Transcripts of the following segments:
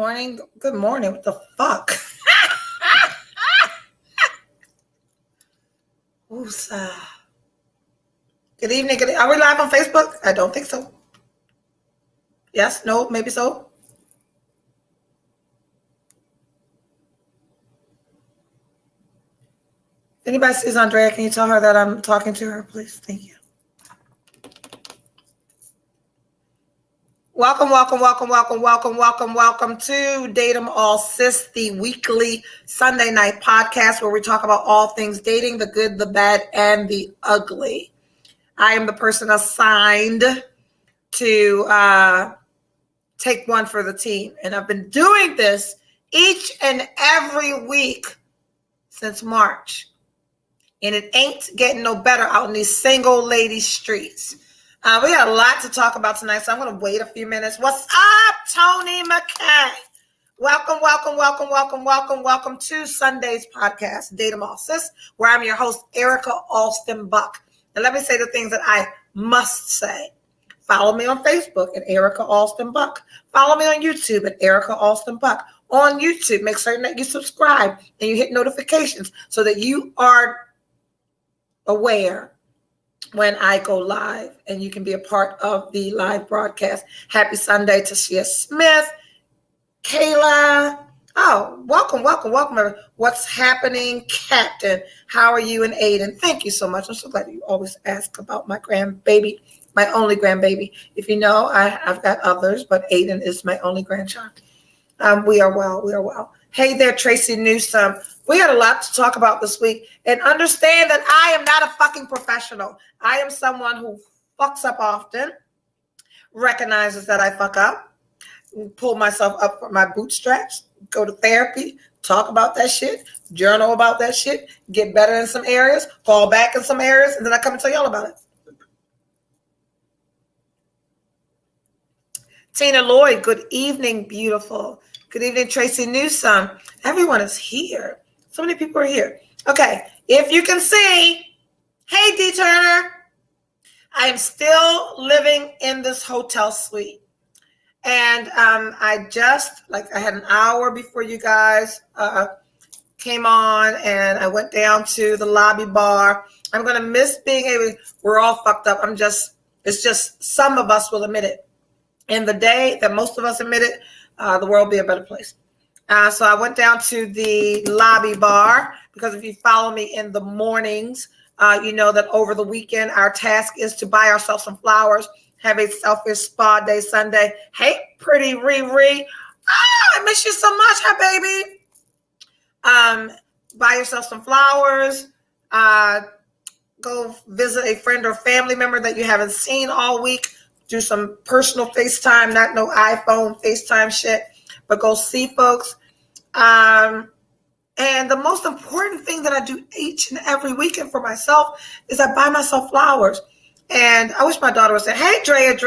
morning. Good morning. What the fuck? Woosah. Good evening. Are we live on Facebook? I don't think so. Yes, no, maybe so. If anybody sees Andrea, can you tell her that I'm talking to her, please? Thank you. Welcome to Date 'em All Sis, the weekly Sunday night podcast where we talk about all things dating, the good, the bad, and the ugly. I am the person assigned to take one for the team, and I've been doing this each and every week since March, and it ain't getting no better out in these single lady streets. We got a lot to talk about tonight, so I'm going to wait a few minutes. What's up, Tony McKay? Welcome to Sunday's podcast, Date 'em All Sis, where I'm your host, Erica Alston Buck. And let me say the things that I must say. Follow me on Facebook at Erica Alston Buck. Follow me on YouTube at Erica Alston Buck. On YouTube, make certain that you subscribe and you hit notifications so that you are aware when I go live and you can be a part of the live broadcast. Happy Sunday to Shia Smith, Kayla. Oh, welcome. What's happening, Captain? How are you and Aiden? Thank you so much. I'm so glad you always ask about my grandbaby, my only grandbaby. If you know, I've got others, but Aiden is my only grandchild. We are well. Hey there, Tracy Newsome. We got a lot to talk about this week. And understand that I am not a fucking professional. I am someone who fucks up often, recognizes that I fuck up, pull myself up from my bootstraps, go to therapy, talk about that shit, journal about that shit, get better in some areas, fall back in some areas, and then I come and tell y'all about it. Tina Lloyd, good evening, beautiful. Good evening, Tracy Newsome. Everyone is here. So many people are here. Okay, if you can see, hey, D. Turner, I am still living in this hotel suite. And I had an hour before you guys came on, and I went down to the lobby bar. I'm going to miss being able, we're all fucked up. It's just some of us will admit it. And the day that most of us admit it, the world will be a better place. So I went down to the lobby bar because if you follow me in the mornings, you know that over the weekend, our task is to buy ourselves some flowers, have a selfish spa day Sunday. Hey, pretty Riri. I miss you so much, hi, baby. Buy yourself some flowers. Go visit a friend or family member that you haven't seen all week. Do some personal FaceTime, not no iPhone FaceTime shit, but go see folks. And the most important thing that I do each and every weekend for myself is I buy myself flowers. And I wish my daughter would say, hey, Drea,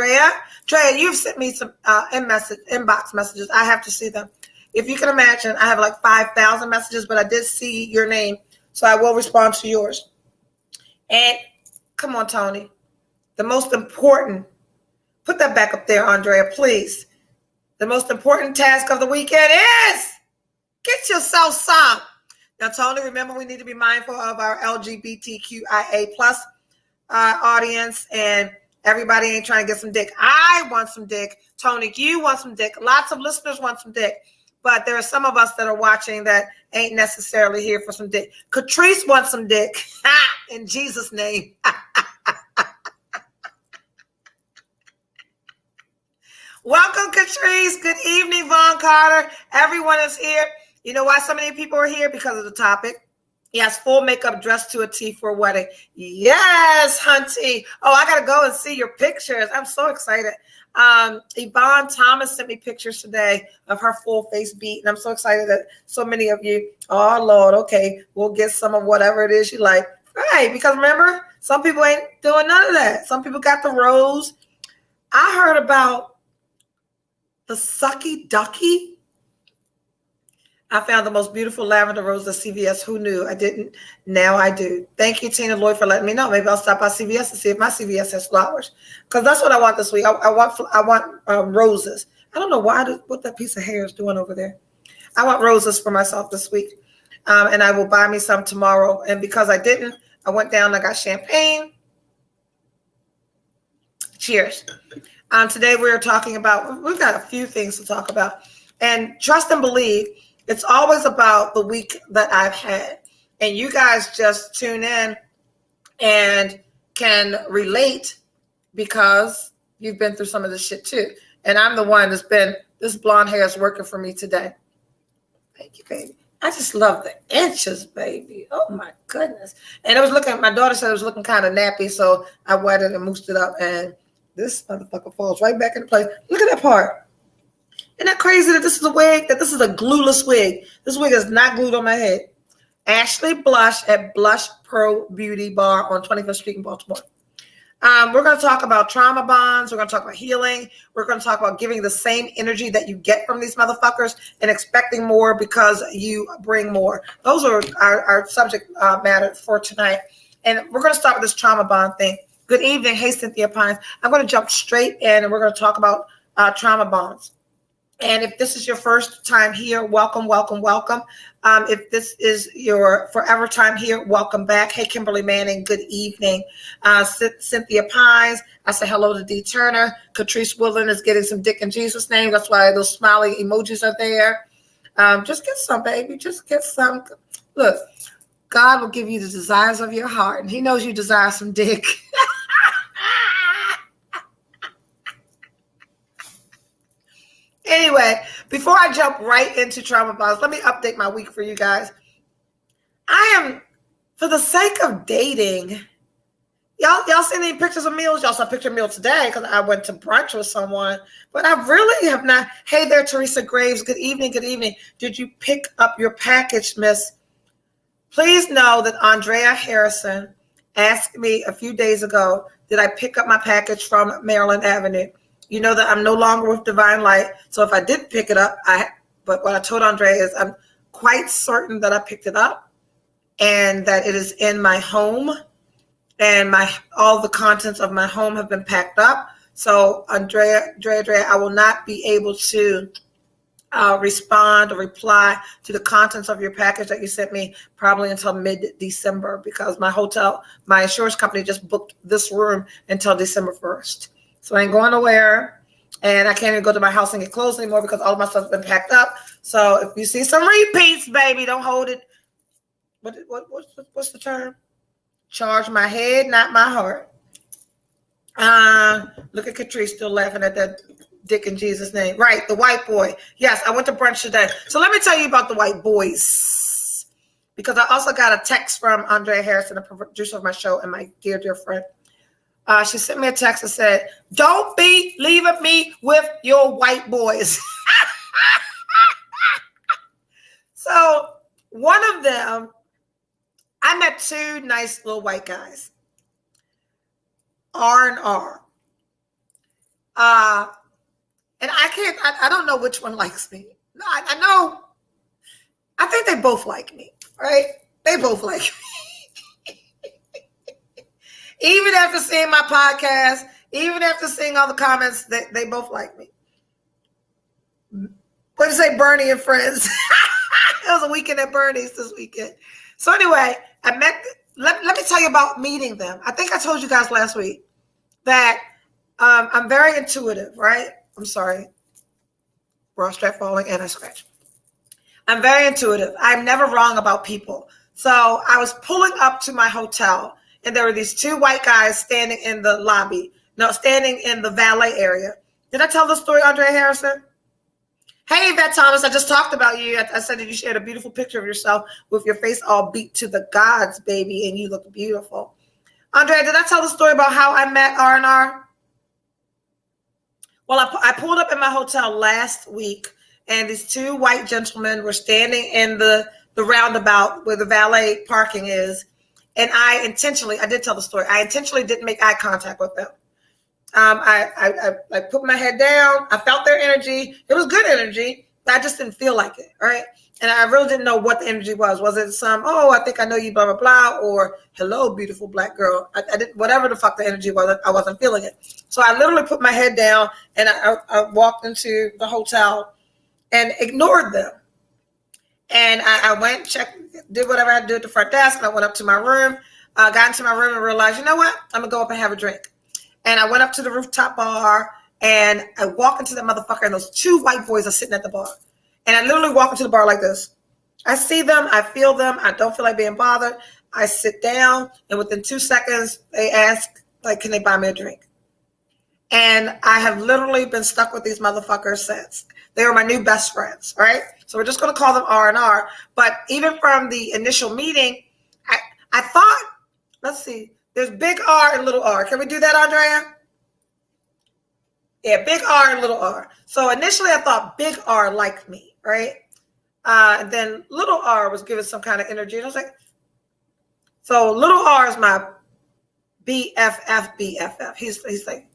you've sent me some inbox messages. I have to see them. If you can imagine, I have like 5,000 messages, but I did see your name, so I will respond to yours. And come on, Tony, the most important, put that back up there, Andrea, please. The most important task of the weekend is get yourself some. Now, Tony, remember we need to be mindful of our LGBTQIA+ audience, and everybody ain't trying to get some dick. I want some dick. Tony, you want some dick. Lots of listeners want some dick. But there are some of us that are watching that ain't necessarily here for some dick. Catrice wants some dick. In Jesus' name. Welcome, Catrice. Good evening, Vaughn Carter. Everyone is here. You know why so many people are here? Because of the topic. Yes, full makeup dressed to a T for a wedding. Yes, Hunty. Oh, I got to go and see your pictures. I'm so excited. Yvonne Thomas sent me pictures today of her full face beat. And I'm so excited that so many of you, oh, Lord, okay, we'll get some of whatever it is you like. Right, because remember, some people ain't doing none of that. Some people got the rose. I heard about the sucky ducky. I found the most beautiful lavender rose at CVS. Who knew? I didn't. Now I do. Thank you, Tina Lloyd, for letting me know. Maybe I'll stop by CVS and see if my CVS has flowers. Because that's what I want this week. I want roses. I don't know what that piece of hair is doing over there. I want roses for myself this week. And I will buy me some tomorrow. And because I didn't, I went down and I got champagne. Cheers. Today we've got a few things to talk about. And trust and believe, it's always about the week that I've had. And you guys just tune in and can relate because you've been through some of this shit too. And I'm the one this blonde hair is working for me today. Thank you, baby. I just love the inches, baby. Oh my goodness. And my daughter said it was looking kind of nappy, so I wetted and moosed it up, and this motherfucker falls right back into place. Look at that part. Isn't that crazy that this is a wig, that this is a glueless wig? This wig is not glued on my head. Ashley Blush at Blush Pro Beauty Bar on 25th Street in Baltimore. We're going to talk about trauma bonds. We're going to talk about healing. We're going to talk about giving the same energy that you get from these motherfuckers and expecting more because you bring more. Those are our subject matter for tonight. And we're going to start with this trauma bond thing. Good evening. Hey, Cynthia Pines. I'm going to jump straight in and we're going to talk about trauma bonds. And if this is your first time here, welcome, welcome, welcome. If this is your forever time here, welcome back. Hey, Kimberly Manning, good evening. Cynthia Pines, I say hello to Dee Turner. Catrice Woodland is getting some dick in Jesus' name. That's why those smiley emojis are there. Just get some, baby. Just get some. Look, God will give you the desires of your heart, and he knows you desire some dick. Anyway, before I jump right into trauma bonds, let me update my week for you guys. I am, for the sake of dating, y'all seen any pictures of meals? Y'all saw a picture of meal today because I went to brunch with someone, but I really have not. Hey there, Teresa Graves. Good evening. Good evening. Did you pick up your package, miss? Please know that Andrea Harrison asked me a few days ago, did I pick up my package from Maryland Avenue? You know that I'm no longer with Divine Light. So if I did pick it up, but what I told Andrea is I'm quite certain that I picked it up and that it is in my home and all the contents of my home have been packed up. So Andrea, I will not be able to respond or reply to the contents of your package that you sent me probably until mid-December because my insurance company just booked this room until December 1st. So I ain't going nowhere, and I can't even go to my house and get clothes anymore because all of my stuff's been packed up. So if you see some repeats, baby, don't hold it. What's the term? Charge my head, not my heart. Look at Catrice still laughing at that dick in Jesus' name. Right, the white boy. Yes, I went to brunch today. So let me tell you about the white boys because I also got a text from Andrea Harrison, the producer of my show and my dear, dear friend. She sent me a text and said, don't be leaving me with your white boys. So one of them, I met two nice little white guys, R&R. And I don't know which one likes me. I think they both like me, right? They both like me. Even after seeing my podcast, even after seeing all the comments, they both like me. What did you say, Bernie and friends? It was a weekend at Bernie's this weekend. So anyway, let me tell you about meeting them. I think I told you guys last week that I'm very intuitive, right? I'm sorry. Bra strap falling and I scratch. I'm very intuitive. I'm never wrong about people. So I was pulling up to my hotel and there were these two white guys standing in the lobby. No, standing in the valet area. Did I tell the story, Andrea Harrison? Hey, Yvette Thomas, I just talked about you. I said that you shared a beautiful picture of yourself with your face all beat to the gods, baby, and you look beautiful. Andrea, did I tell the story about how I met R&R? Well, I pulled up in my hotel last week, and these two white gentlemen were standing in the roundabout where the valet parking is. And I did tell the story. I intentionally didn't make eye contact with them. I put my head down. I felt their energy. It was good energy, I just didn't feel like it, right? And I really didn't know what the energy was. Was it some, oh, I think I know you, blah, blah, blah, or hello, beautiful black girl. I didn't, whatever the fuck the energy was, I wasn't feeling it. So I literally put my head down and I walked into the hotel and ignored them. And I went, checked, did whatever I had to do at the front desk. And I went up to my room, got into my room and realized, you know what? I'm going to go up and have a drink. And I went up to the rooftop bar and I walk into that motherfucker and those two white boys are sitting at the bar. And I literally walk into the bar like this. I see them. I feel them. I don't feel like being bothered. I sit down and within 2 seconds, they ask, like, can they buy me a drink? And I have literally been stuck with these motherfuckers since. They were my new best friends, right? So we're just going to call them R&R. But even from the initial meeting, I thought, let's see, there's big R and little r. Can we do that, Andrea? Yeah, big R and little r. So initially I thought big R liked me, right? And then little r was giving some kind of energy. And I was like, so little r is my BFF. He's like,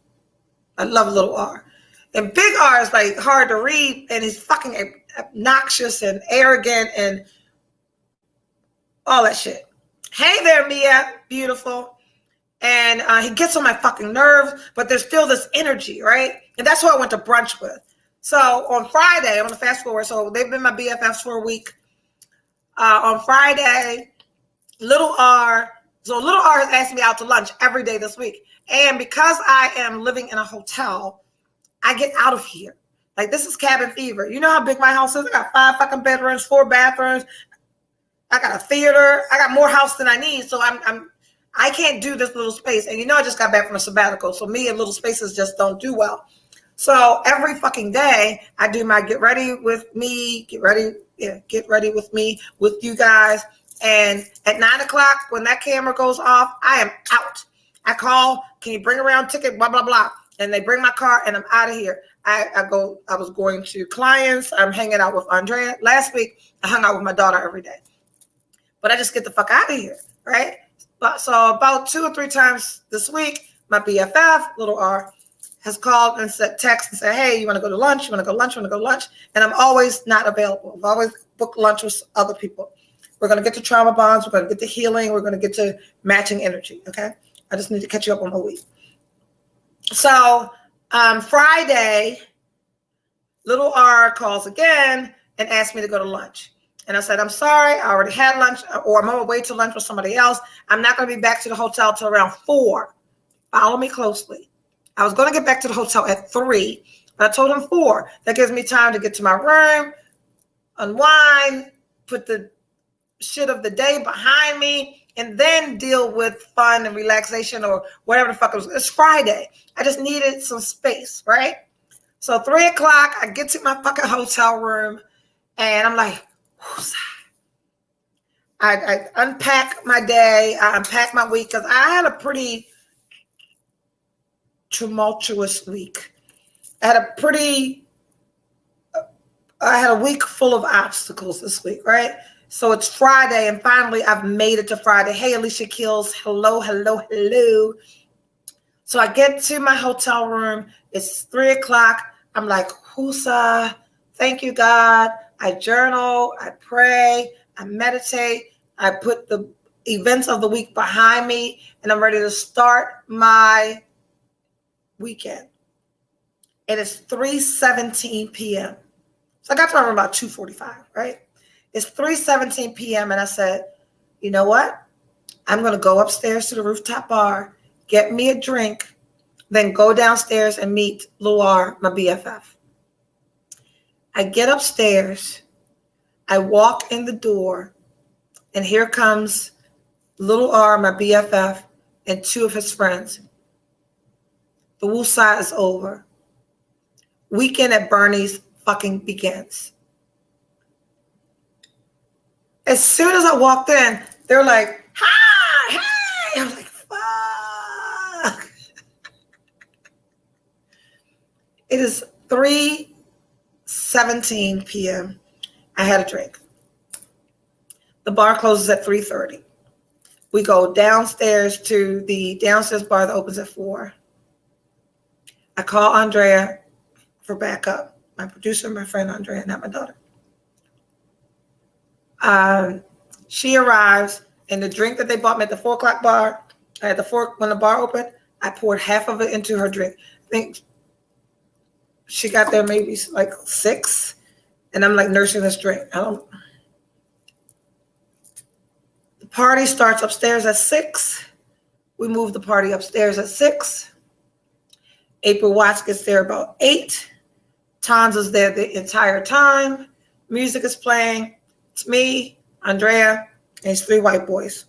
I love little r. And big R is like hard to read, and he's fucking obnoxious and arrogant and all that shit. Hey there, Mia, beautiful. And he gets on my fucking nerves, but there's still this energy, right? And that's who I went to brunch with. So on Friday, I'm going to fast forward. So they've been my BFFs for a week. On Friday, little R has asked me out to lunch every day this week. And because I am living in a hotel, I get out of here. Like, this is cabin fever. You know how big my house is? I got 5 fucking bedrooms, 4 bathrooms. I got a theater. I got more house than I need. So I can't do this little space. And you know, I just got back from a sabbatical. So me and little spaces just don't do well. So every fucking day I do my get ready with me with you guys. And at 9 o'clock, when that camera goes off, I am out. I call, can you bring around ticket, blah, blah, blah. And they bring my car and I'm out of here. I was going to clients. I'm hanging out with Andrea. Last week, I hung out with my daughter every day. But I just get the fuck out of here, right? So about 2 or 3 times this week, my BFF, little R, has called and said, text and said, hey, you want to go to lunch? You want to go lunch? You want to go lunch? And I'm always not available. I've always booked lunch with other people. We're going to get to trauma bonds. We're going to get to healing. We're going to get to matching energy, okay? I just need to catch you up on my week. So Friday, little R calls again and asked me to go to lunch. And I said, I'm sorry, I already had lunch, or I'm on my way to lunch with somebody else. I'm not going to be back to the hotel till around 4. Follow me closely. I was going to get back to the hotel at 3, but I told him 4. That gives me time to get to my room, unwind, put the shit of the day behind me, and then deal with fun and relaxation or whatever the fuck it was. It's Friday. I just needed some space, right? So 3 o'clock, I get to my fucking hotel room, and I'm like, I unpack my day. I unpack my week because I had a pretty tumultuous week. I had a week full of obstacles this week, right? So it's Friday, and finally I've made it to Friday. Hey, Alicia Kills. Hello, hello, hello. So I get to my hotel room. It's 3 o'clock. I'm like, Husa, thank you, God. I journal, I pray, I meditate. I put the events of the week behind me, and I'm ready to start my weekend. It is 3:17 p.m. So I got to my room about 2:45, right? It's 3:17 p.m. and I said, you know what? I'm going to go upstairs to the rooftop bar, get me a drink, then go downstairs and meet Luar, my BFF. I get upstairs, I walk in the door, and here comes little R, my BFF, and 2 of his friends. The woosah is over. Weekend at Bernie's fucking begins. As soon as I walked in, they're like, hi, hey. I'm like, fuck. It is 3:17 p.m. I had a drink. The bar closes at 3:30. We go downstairs to the downstairs bar that opens at 4. I call Andrea for backup. My producer, my friend Andrea, not my daughter. She arrives, and the drink that they bought me at the 4:00 bar, when the bar opened, I poured half of it into her drink. I think she got there maybe like 6, and I'm like nursing this drink. The party starts upstairs at 6. We move the party upstairs at 6. April Watts gets there about 8. Tons is there the entire time. Music is playing. It's me, Andrea, and it's 3 white boys.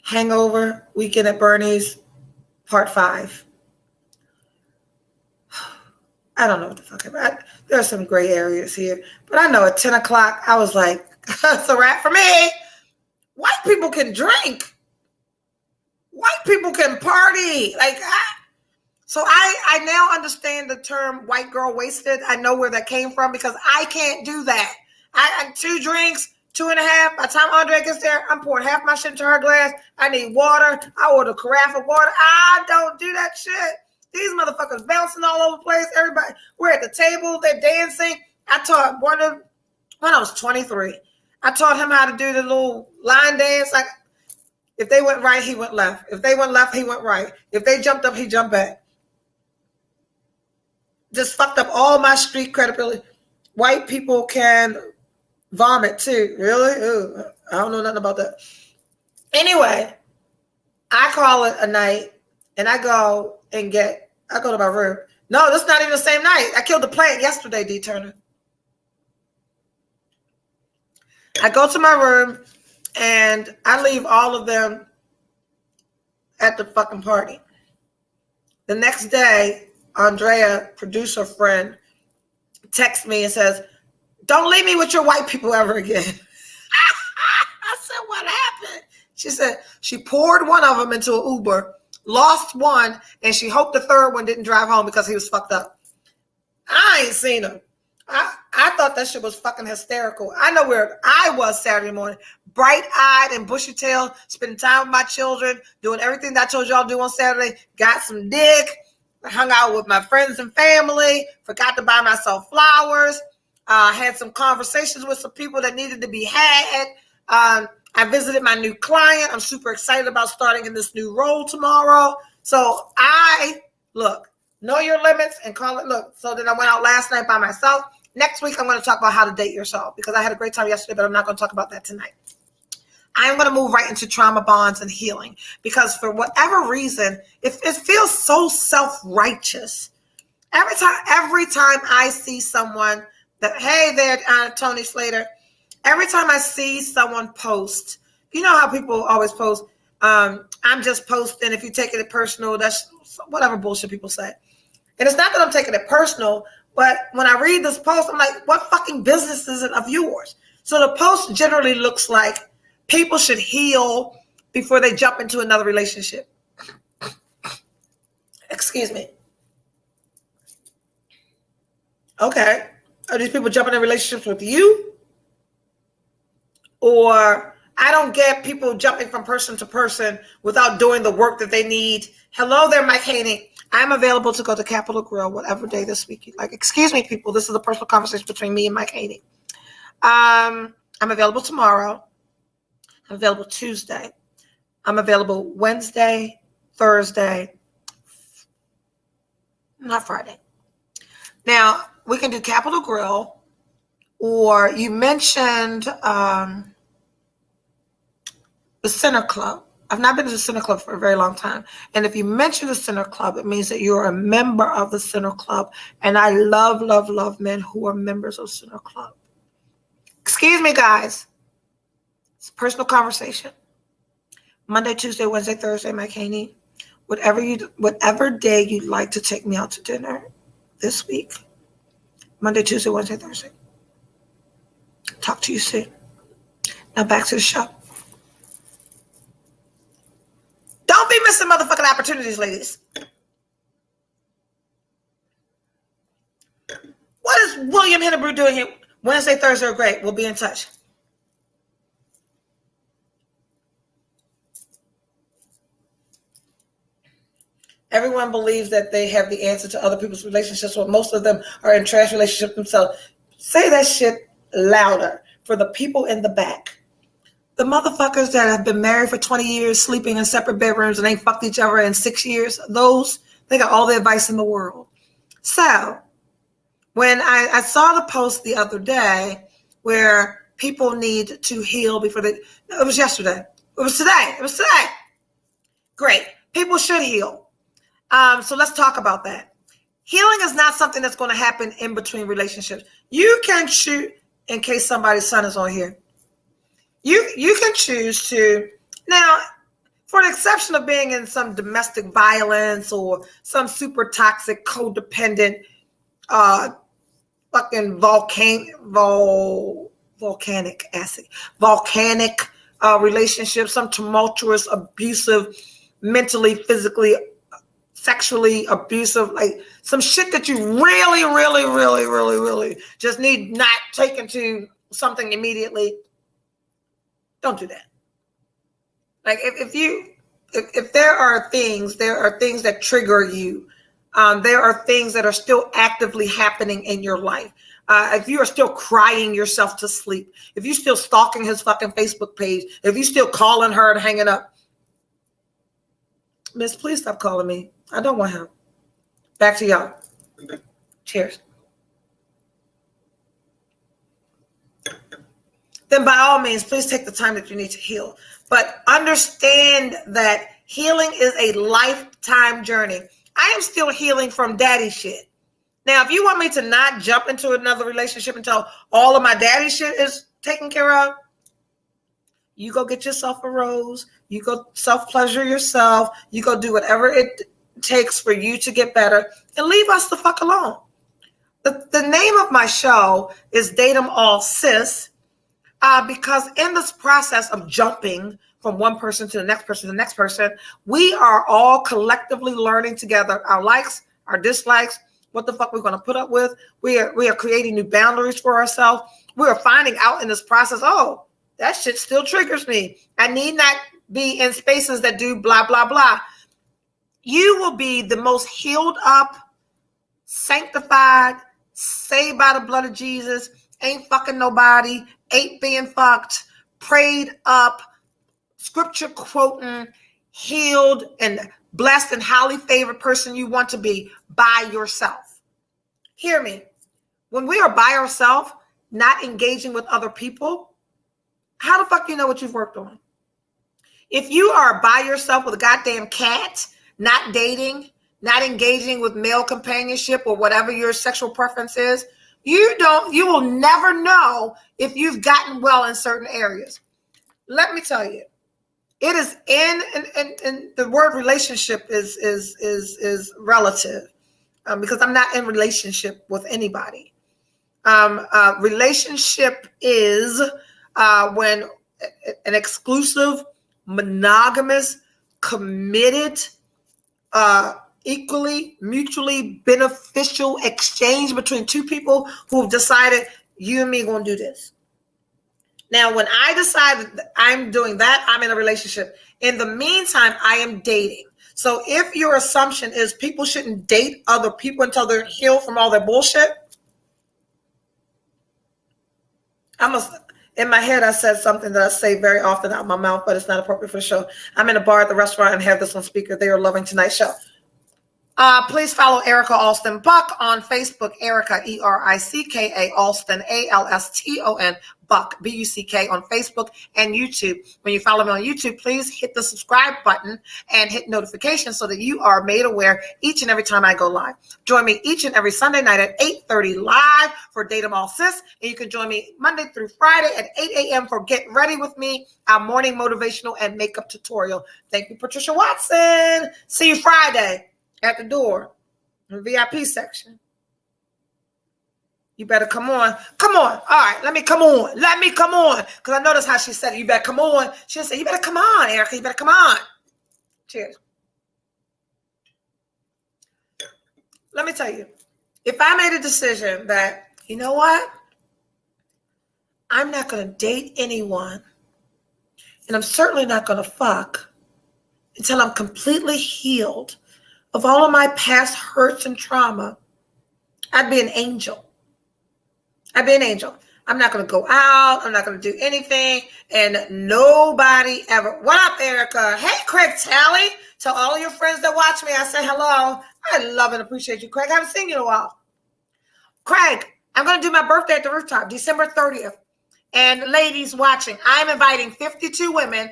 Hangover, Weekend at Bernie's, part 5. I don't know what the fuck. There are some gray areas here. But I know at 10 o'clock, I was like, it's a wrap for me. White people can drink. White people can party. So I now understand the term white girl wasted. I know where that came from because I can't do that. I had 2 drinks, 2.5. By the time Andre gets there, I'm pouring half my shit into her glass. I need water. I order a carafe of water. I don't do that shit. These motherfuckers bouncing all over the place. Everybody, we're at the table. They're dancing. I taught one of, when I was 23, I taught him how to do the little line dance. Like, if they went right, he went left. If they went left, he went right. If they jumped up, he jumped back. Just fucked up all my street credibility. White people can vomit too. Really? Ooh, I don't know nothing about that. Anyway, I call it a night, and I go to my room. No, that's not even the same night. I killed the plant yesterday, D. Turner. I go to my room, and I leave all of them at the fucking party. The next day, Andrea, producer friend, texts me and says, don't leave me with your white people ever again. I said, what happened? She said she poured one of them into an Uber, lost one, and she hoped the third one didn't drive home because he was fucked up. I ain't seen him. I thought that shit was fucking hysterical. I know where I was Saturday morning, bright-eyed and bushy-tailed, spending time with my children, doing everything that I told y'all to do on Saturday, got some dick, hung out with my friends and family, forgot to buy myself flowers, had some conversations with some people that needed to be had. I visited my new client. I'm super excited about starting in this new role tomorrow. So know your limits and call it. Look, so then I went out last night by myself. Next week, I'm going to talk about how to date yourself because I had a great time yesterday, but I'm not going to talk about that tonight. I'm going to move right into trauma bonds and healing because for whatever reason, it feels so self-righteous. Every time I see someone that, hey there, Tony Slater, every time I see someone post, you know how people always post, I'm just posting. If you take it personal, that's whatever bullshit people say. And it's not that I'm taking it personal, but when I read this post, I'm like, what fucking business is it of yours? So the post generally looks like people should heal before they jump into another relationship. Excuse me. Okay. Are these people jumping in relationships with you? Or I don't get people jumping from person to person without doing the work that they need. Hello there, Mike Haney. I'm available to go to Capitol Grill whatever day this week you like. Excuse me, people. This is a personal conversation between me and Mike Haney. I'm available tomorrow. I'm available Tuesday. I'm available Wednesday, Thursday, not Friday. Now, we can do Capitol Grill, or you mentioned the Center Club. I've not been to the Center Club for a very long time. And if you mention the Center Club, it means that you're a member of the Center Club. And I love, love, love men who are members of Center Club. Excuse me, guys. It's a personal conversation. Monday, Tuesday, Wednesday, Thursday, Mike Haney. Whatever day you'd like to take me out to dinner this week. Monday, Tuesday, Wednesday, Thursday. Talk to you soon. Now back to the show. Don't be missing motherfucking opportunities, ladies. What is William Hennebrew doing here? Wednesday, Thursday are great. We'll be in touch. Everyone believes that they have the answer to other people's relationships, but most of them are in trash relationships themselves. Say that shit louder for the people in the back. The motherfuckers that have been married for 20 years, sleeping in separate bedrooms and ain't fucked each other in 6 years, they got all the advice in the world. So when I saw the post the other day where people need to heal before it was yesterday. It was today. Great. People should heal. So let's talk about that. Healing is not something that's going to happen in between relationships. You can choose, in case somebody's son is on here, you can choose to, now, for the exception of being in some domestic violence or some super toxic, codependent, fucking volcanic relationship, some tumultuous, abusive, mentally, physically, sexually abusive, like some shit that you really just need not taken to something immediately. Don't do that. Like if there are things that trigger you. There are things that are still actively happening in your life. If you are still crying yourself to sleep, if you're still stalking his fucking Facebook page, if you're still calling her and hanging up, Miss, please stop calling me. I don't want him. Back to y'all. Cheers. Then by all means, please take the time that you need to heal. But understand that healing is a lifetime journey. I am still healing from daddy shit. Now, if you want me to not jump into another relationship until all of my daddy shit is taken care of, you go get yourself a rose. You go self-pleasure yourself. You go do whatever it takes for you to get better and leave us the fuck alone. The name of my show is Date 'em All Sis, because in this process of jumping from one person to the next person, we are all collectively learning together our likes, our dislikes, what the fuck we're going to put up with. We are creating new boundaries for ourselves. We are finding out in this process, oh, that shit still triggers me. I need not be in spaces that do blah, blah, blah. You will be the most healed up, sanctified, saved by the blood of Jesus, ain't fucking nobody, ain't being fucked, prayed up, scripture quoting, healed and blessed and highly favored person you want to be by yourself. Hear me. When we are by ourselves, not engaging with other people, how the fuck do you know what you've worked on? If you are by yourself with a goddamn cat, not dating, not engaging with male companionship or whatever your sexual preference is, you will never know if you've gotten well in certain areas. Let me tell you, it is in the word relationship is relative, because I'm not in relationship with anybody. Relationship is when an exclusive, monogamous, committed, equally, mutually beneficial exchange between two people who've decided you and me going to do this. Now, when I decide that I'm doing that, I'm in a relationship. In the meantime, I am dating. So if your assumption is people shouldn't date other people until they're healed from all their bullshit, in my head, I said something that I say very often out of my mouth, but it's not appropriate for the show. I'm in a bar at the restaurant and have this on speaker. They are loving tonight's show. Please follow Erica Alston Buck on Facebook. Erica, ERICKA, Alston, ALSTON, Buck, BUCK on Facebook and YouTube. When you follow me on YouTube, please hit the subscribe button and hit notifications so that you are made aware each and every time I go live. Join me each and every Sunday night at 8:30 live for Date 'em All Sis. And you can join me Monday through Friday at 8 a.m. for Get Ready With Me, our morning motivational and makeup tutorial. Thank you, Patricia Watson. See you Friday at the door in the VIP section. You better come on. Come on. All right, let me come on. Because I noticed how she said it. You better come on. She said, you better come on, Erica. You better come on. Cheers. Let me tell you, if I made a decision that, you know what? I'm not going to date anyone, and I'm certainly not going to fuck until I'm completely healed of all of my past hurts and trauma, I'd be an angel. I'd be an angel. I'm not going to go out. I'm not going to do anything. And nobody ever. What up, Erica? Hey, Craig Talley. To all of your friends that watch me, I say hello. I love and appreciate you, Craig. I haven't seen you in a while. Craig, I'm going to do my birthday at the rooftop, December 30th. And ladies watching, I'm inviting 52 women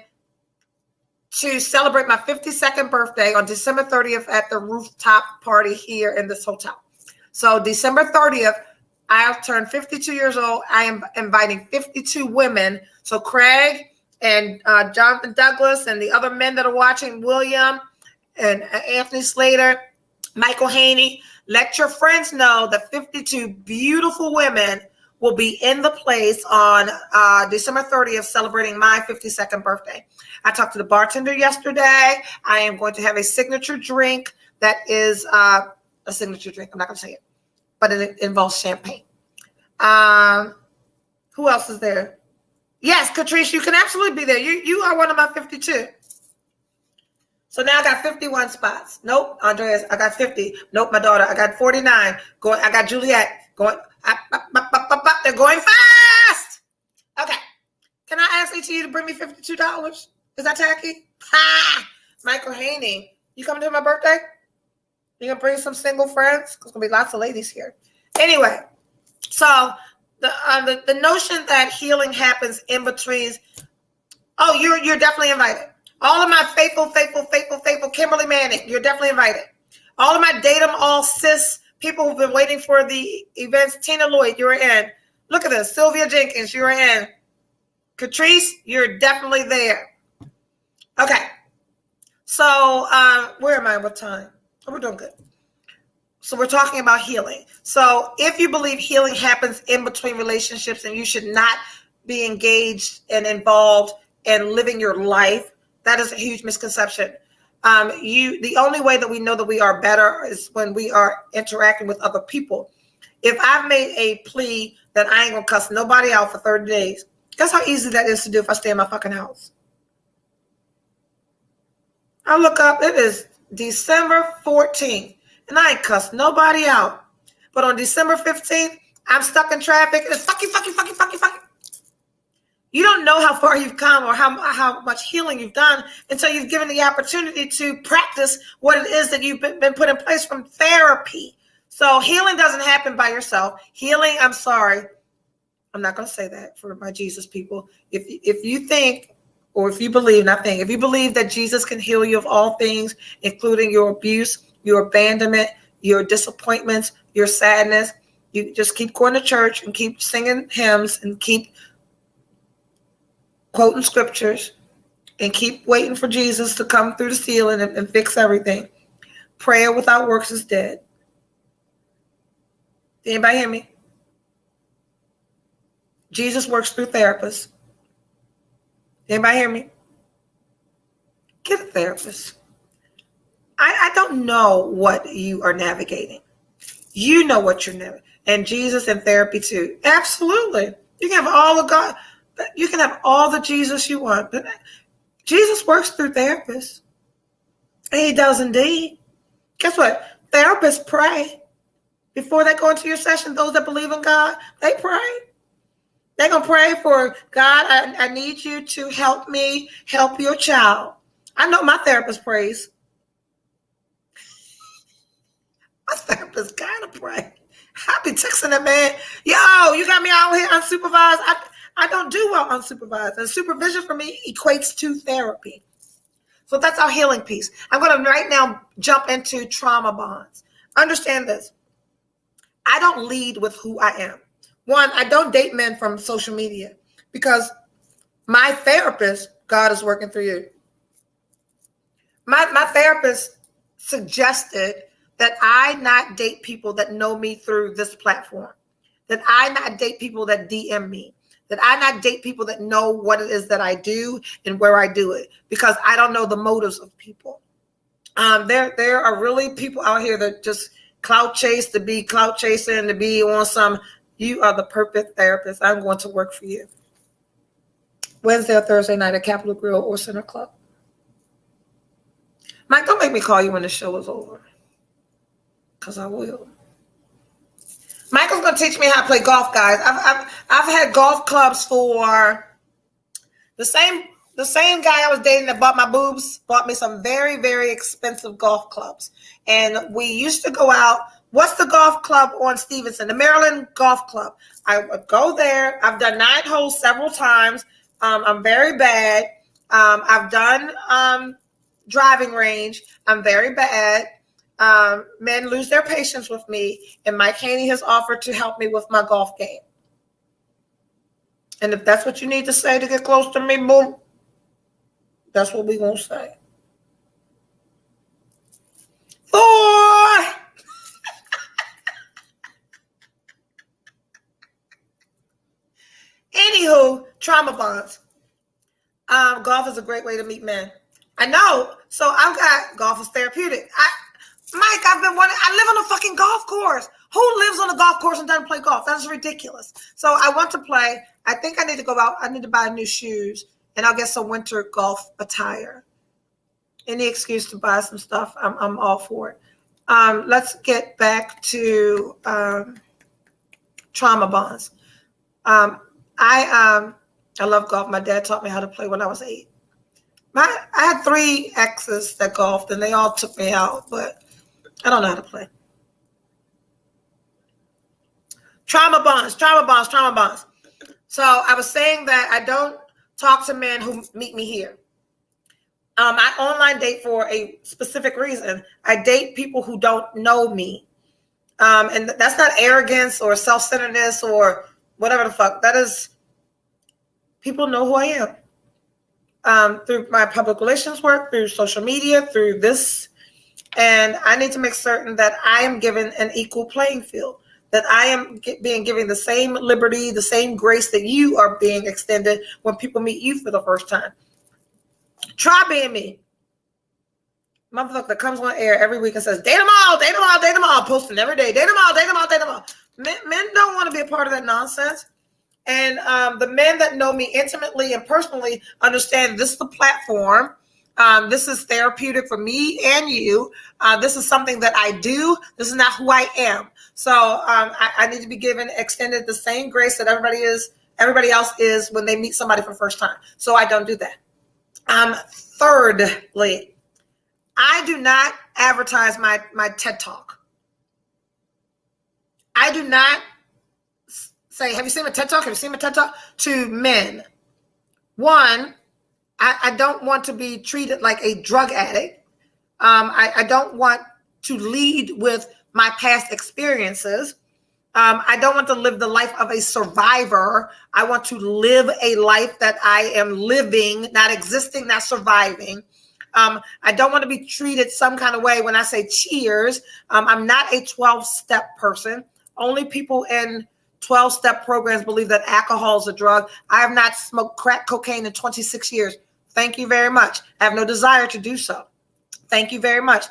to celebrate my 52nd birthday on December 30th at the rooftop party here in this hotel. So December 30th, I'll turn 52 years old. I am inviting 52 women. So Craig and Jonathan Douglas and the other men that are watching, William and Anthony Slater, Michael Haney, let your friends know that 52 beautiful women will be in the place on December 30th celebrating my 52nd birthday. I talked to the bartender yesterday. I am going to have a signature drink that is a signature drink. I'm not going to say it, but it involves champagne. Who else is there? Yes, Catrice, you can absolutely be there. You are one of my 52. So now I got 51 spots. Nope, Andreas, I got 50. Nope, my daughter, I got 49. Going, I got Juliet going. They're going fast. Okay. Can I ask each of you to bring me $52? Is that tacky? Ha! Michael Haney, you coming to my birthday? You gonna bring some single friends? There's gonna be lots of ladies here. Anyway, so the notion that healing happens in between. Oh, you're definitely invited. All of my faithful Kimberly Manning, you're definitely invited. All of my Datum All Sis people who've been waiting for the events. Tina Lloyd, you're in. Look at this. Sylvia Jenkins, you're in. Catrice, you're definitely there. Okay. So where am I with time? Oh, we're doing good. So we're talking about healing. So if you believe healing happens in between relationships and you should not be engaged and involved in living your life, that is a huge misconception. The only way that we know that we are better is when we are interacting with other people. If I've made a plea that I ain't gonna cuss nobody out for 30 days, guess how easy that is to do if I stay in my fucking house? I look up, it is December 14th, and I ain't cussed nobody out. But on December 15th, I'm stuck in traffic, and it's fucking. You don't know how far you've come or how much healing you've done until you've given the opportunity to practice what it is that you've been put in place from therapy. So healing doesn't happen by yourself. Healing, I'm sorry, I'm not going to say that for my Jesus people. If you think, or if you believe, if you believe that Jesus can heal you of all things, including your abuse, your abandonment, your disappointments, your sadness, you just keep going to church and keep singing hymns and keep quoting scriptures and keep waiting for Jesus to come through the ceiling and fix everything. Prayer without works is dead. Did anybody hear me? Jesus works through therapists. Did anybody hear me? Get a therapist. I don't know what you are navigating. You know what you're navigating. And Jesus and therapy too. Absolutely. You can have all of God. You can have all the Jesus you want, but Jesus works through therapists. And he does indeed. Guess what? Therapists pray. Before they go into your session, those that believe in God, they pray. They're going to pray for God. I need you to help me help your child. I know my therapist prays. My therapist got to pray. I be texting that man, yo, you got me out here unsupervised. I don't do well unsupervised. And supervision for me equates to therapy. So that's our healing piece. I'm going to right now jump into trauma bonds. Understand this. I don't lead with who I am. One, I don't date men from social media because my therapist, God is working through you. My therapist suggested that I not date people that know me through this platform, that I not date people that DM me, that I not date people that know what it is that I do and where I do it, because I don't know the motives of people. There are really people out here that just clout chase to be clout chasing and to be on some, you are the perfect therapist. I'm going to work for you. Wednesday or Thursday night at Capitol Grill or Center Club. Mike, don't make me call you when the show is over. because I will. Michael's going to teach me how to play golf, guys. I've had golf clubs for the same guy I was dating that bought my boobs, bought me some very, very expensive golf clubs. And we used to go out. What's the golf club on Stevenson? The Maryland Golf Club. I would go there. I've done 9 holes several times. I'm very bad. I've done driving range. I'm very bad. Men lose their patience with me, and Mike Haney has offered to help me with my golf game. And if that's what you need to say to get close to me, boom, that's what we're going to say. Anywho, trauma bonds. Golf is a great way to meet men. I know. So I've got golf is therapeutic. I live on a fucking golf course. Who lives on a golf course and doesn't play golf? That's ridiculous. So I want to play. I think I need to go out. I need to buy new shoes, and I'll get some winter golf attire. Any excuse to buy some stuff, I'm all for it. Let's get back to trauma bonds. I love golf. My dad taught me how to play when I was 8. I had 3 exes that golfed, and they all took me out, but I don't know how to play. Trauma bonds. So I was saying that I don't talk to men who meet me here. I online date for a specific reason. I date people who don't know me. And that's not arrogance or self-centeredness or whatever the fuck. That is, people know who I am. Through my public relations work, through social media, through this. And I need to make certain that I am given an equal playing field, that I am being given the same liberty, the same grace that you are being extended when people meet you for the first time. Try being me. Motherfucker that comes on air every week and says, date them all, posting every day, date them all. Men don't want to be a part of that nonsense. And the men that know me intimately and personally understand this is the platform. This is therapeutic for me and you. This is something that I do. This is not who I am. So I need to be extended the same grace that everybody else is when they meet somebody for the first time. So I don't do that. Thirdly, I do not advertise my TED Talk. I do not say, have you seen my TED Talk? To men. One, I don't want to be treated like a drug addict. I don't want to lead with my past experiences. I don't want to live the life of a survivor. I want to live a life that I am living, not existing, not surviving. I don't want to be treated some kind of way when I say cheers. I'm not a 12-step person. Only people in 12-step programs believe that alcohol is a drug. I have not smoked crack cocaine in 26 years. Thank you very much. I have no desire to do so. Thank you very much.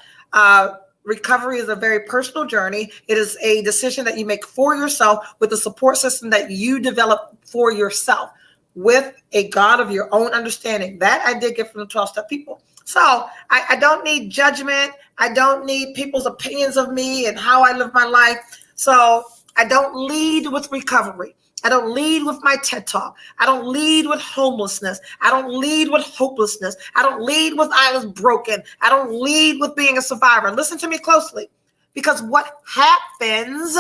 Recovery is a very personal journey. It is a decision that you make for yourself with the support system that you develop for yourself with a God of your own understanding. That I did get from the 12-step people. So I don't need judgment. I don't need people's opinions of me and how I live my life. So I don't lead with recovery. I don't lead with my TED Talk. I don't lead with homelessness. I don't lead with hopelessness. I don't lead with I was broken. I don't lead with being a survivor. Listen to me closely, because what happens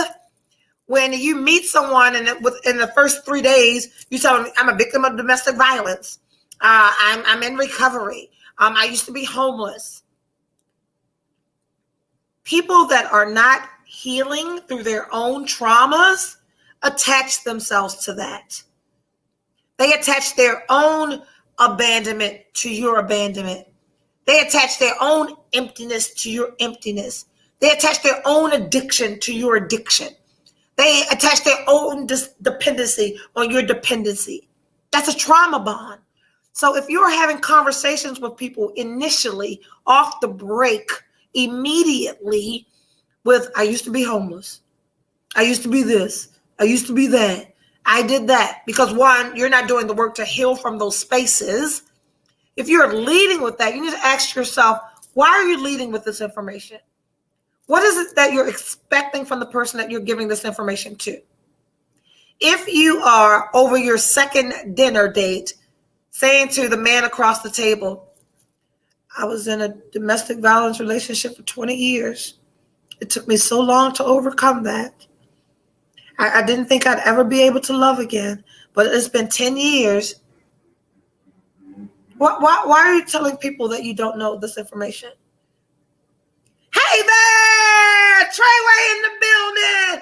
when you meet someone and in the first 3 days, you tell them, I'm a victim of domestic violence. I'm in recovery. I used to be homeless. People that are not healing through their own traumas attach themselves to that. They attach their own abandonment to your abandonment. They attach their own emptiness to your emptiness. They attach their own addiction to your addiction. They attach their own dependency on your dependency. That's a trauma bond. So if you're having conversations with people initially off the break, immediately with, I used to be homeless. I used to be this. I used to be that. I did that. Because one, you're not doing the work to heal from those spaces. If you're leading with that, you need to ask yourself, why are you leading with this information? What is it that you're expecting from the person that you're giving this information to? If you are over your second dinner date saying to the man across the table, I was in a domestic violence relationship for 20 years. It took me so long to overcome that. I didn't think I'd ever be able to love again, but it's been 10 years. Why are you telling people that you don't know this information? Hey there, Treyway in the building.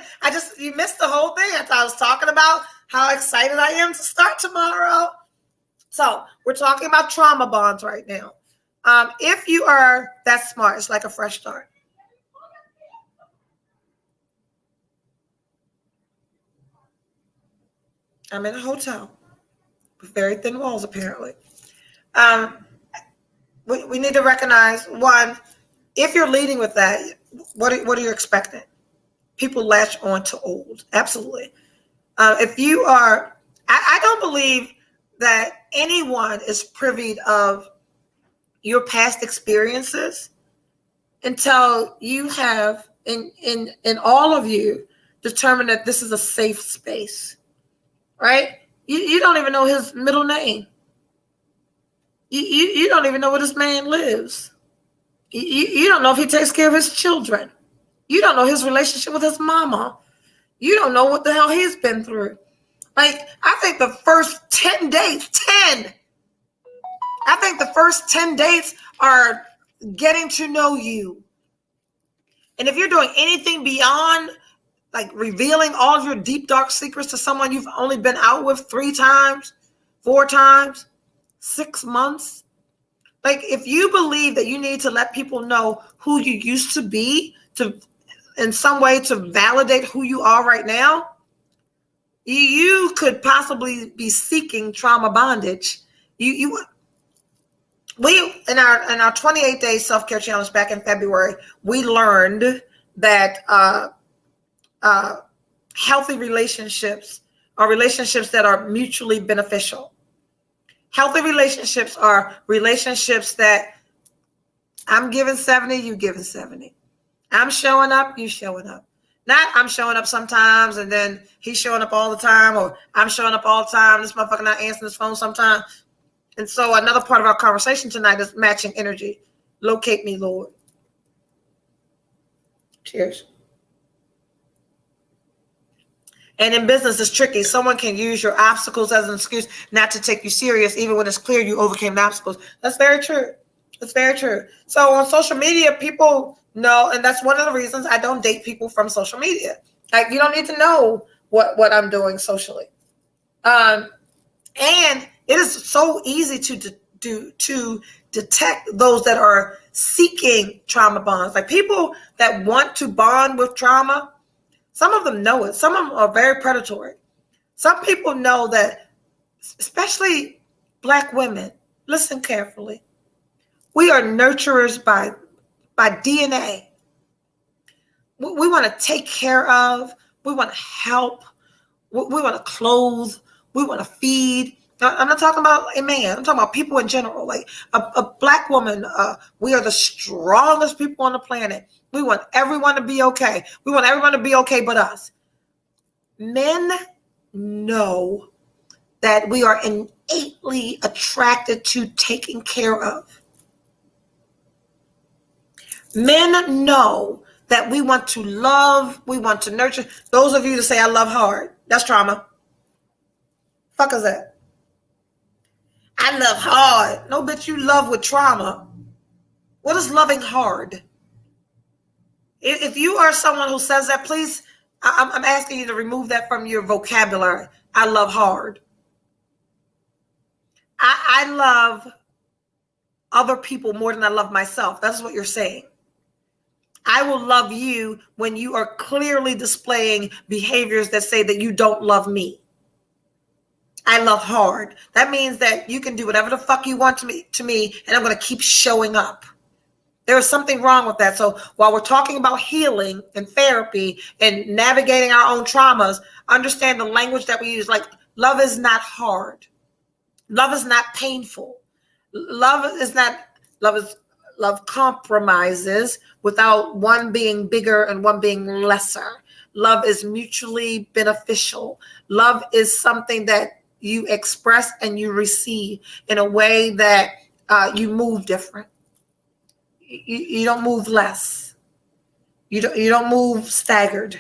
You missed the whole thing. I was talking about how excited I am to start tomorrow. So we're talking about trauma bonds right now. If you are that smart, it's like a fresh start. I'm in a hotel with very thin walls, apparently. We need to recognize, one, if you're leading with that, what are you expecting? People latch on to old. Absolutely. If you are, I don't believe that anyone is privy of your past experiences until you have, in all of you, determined that this is a safe space, right? You don't even know his middle name. You don't even know where this man lives. You don't know if he takes care of his children. You don't know his relationship with his mama. You don't know what the hell he's been through. Like, I think the first 10 dates, I think the first 10 dates are getting to know you. And if you're doing anything beyond like revealing all of your deep, dark secrets to someone you've only been out with 3 times, 4 times, 6 months, like if you believe that you need to let people know who you used to be to, in some way, to validate who you are right now, you could possibly be seeking trauma bondage. We in our 28-day self-care challenge back in February, we learned that healthy relationships are relationships that are mutually beneficial. Healthy relationships are relationships that I'm giving 70, you giving 70. I'm showing up, you showing up. Not I'm showing up sometimes and then he's showing up all the time, or I'm showing up all the time, this motherfucker not answering his phone sometimes. And so another part of our conversation tonight is matching energy. Locate me, Lord. Cheers. And in business, it's tricky. Someone can use your obstacles as an excuse not to take you serious, even when it's clear you overcame the obstacles. That's very true. That's very true. So on social media, people know, and that's one of the reasons I don't date people from social media. Like, you don't need to know what I'm doing socially. And it is so easy to detect those that are seeking trauma bonds. Like people that want to bond with trauma, some of them know it. Some of them are very predatory. Some people know that, especially Black women, listen carefully. We are nurturers by DNA. We want to take care of. We want to help. We want to clothe. We want to feed. I'm not talking about a man. I'm talking about people in general. Like a Black woman, we are the strongest people on the planet. We want everyone to be okay. We want everyone to be okay but us. Men know that we are innately attracted to taking care of. Men know that we want to love, we want to nurture. Those of you that say, I love hard, that's trauma. Fuck is that? I love hard. No, bitch, you love with trauma. What is loving hard? If you are someone who says that, please, I'm asking you to remove that from your vocabulary. I love hard. I love other people more than I love myself. That's what you're saying. I will love you when you are clearly displaying behaviors that say that you don't love me. I love hard. That means that you can do whatever the fuck you want to me, and I'm going to keep showing up. There is something wrong with that. So while we're talking about healing and therapy and navigating our own traumas, understand the language that we use. Like, love is not hard. Love is not painful. Love is Love compromises without one being bigger and one being lesser. Love is mutually beneficial. Love is something that you express and you receive in a way that you move different. You don't move less. You don't move staggered.